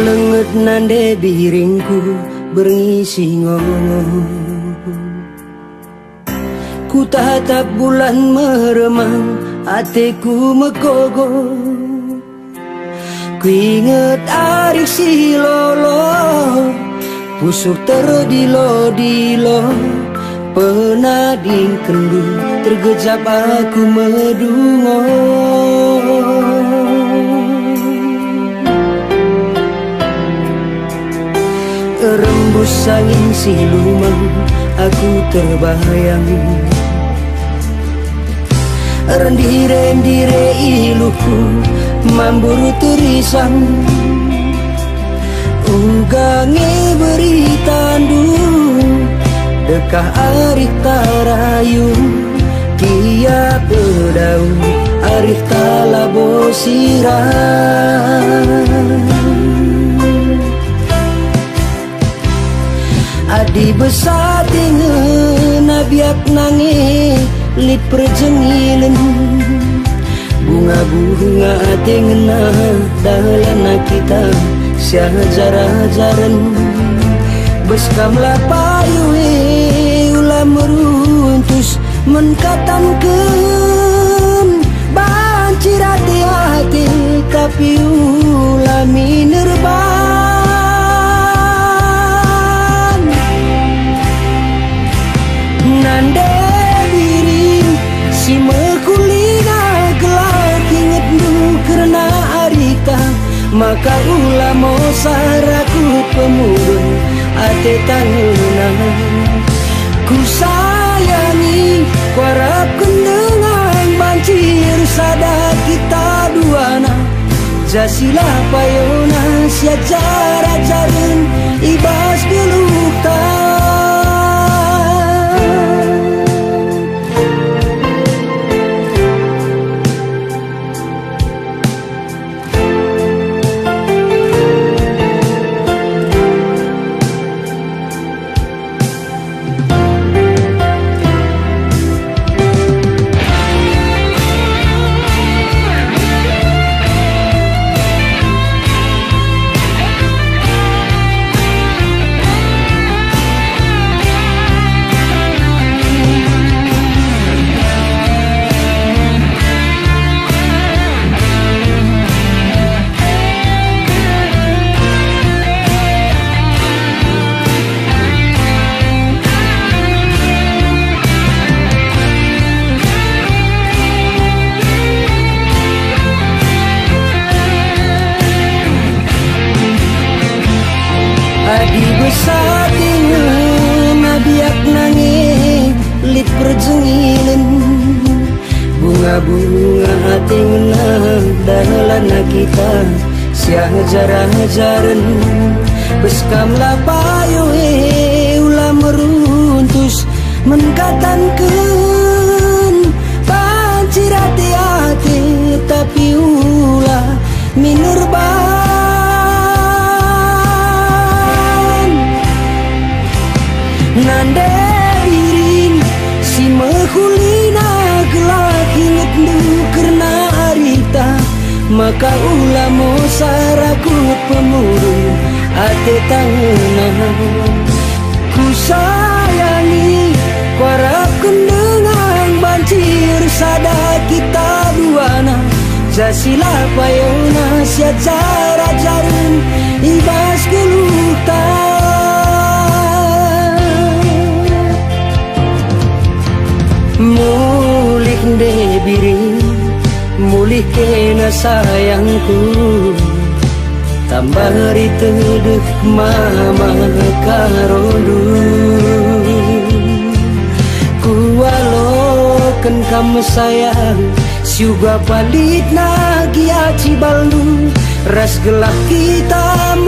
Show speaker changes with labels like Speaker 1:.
Speaker 1: Lenget nande biringku berngisi ngomong. Ku tatap bulan meremang, hatiku megogo. Ku inget ari silolo, pusuk terdilo-dilo. Pernah dingkendu, tergejap aku medungo. Rembus angin siluman, aku terbayang. Rendire-rendire iluku mamburu turisang. Ugange beri tandu, dekah arif tarayu. Kia pedau arif talabo sirah. Adi besar dengan nabiak nange lit perjengilen. Bunga-bunga dengan dalana kita syajar-jaran. Beskamlah payuhe ulah meruntus menkatamkan bancir hati-hati tapi ulah minerban. Nande diri si mekulina gelak inget du kerana arita. Maka ulah mau sarakut pemurun ate tangunan. Ku sayangi kuarap kendengan bancir sada kita duana. Jasilah payona siajar-ajaran ibas gelukta. Adi besar dengan nabiak nange lit perjengilen. Bunga-bunga hati ngenang dalana kita syajar-jaran. Beskamlah payuhe ulah meruntus menkatankan bancir hati-hati tapi ulah minerban. Nande diri si mekulina gelak inget du kerana arita. Maka ulah mau sarakut pemurun ate tangunan. Ku sayangi kuarap kendengan bancir sada kita duana. Jasilah payona siajar-ajaran ibas gelukta. Mulih de biring, mulih kena sayangku. Tambah hari tedek mama karolu. Ku walokan kamu sayang, siuga palit nagi aci baldu. Ras gelap kita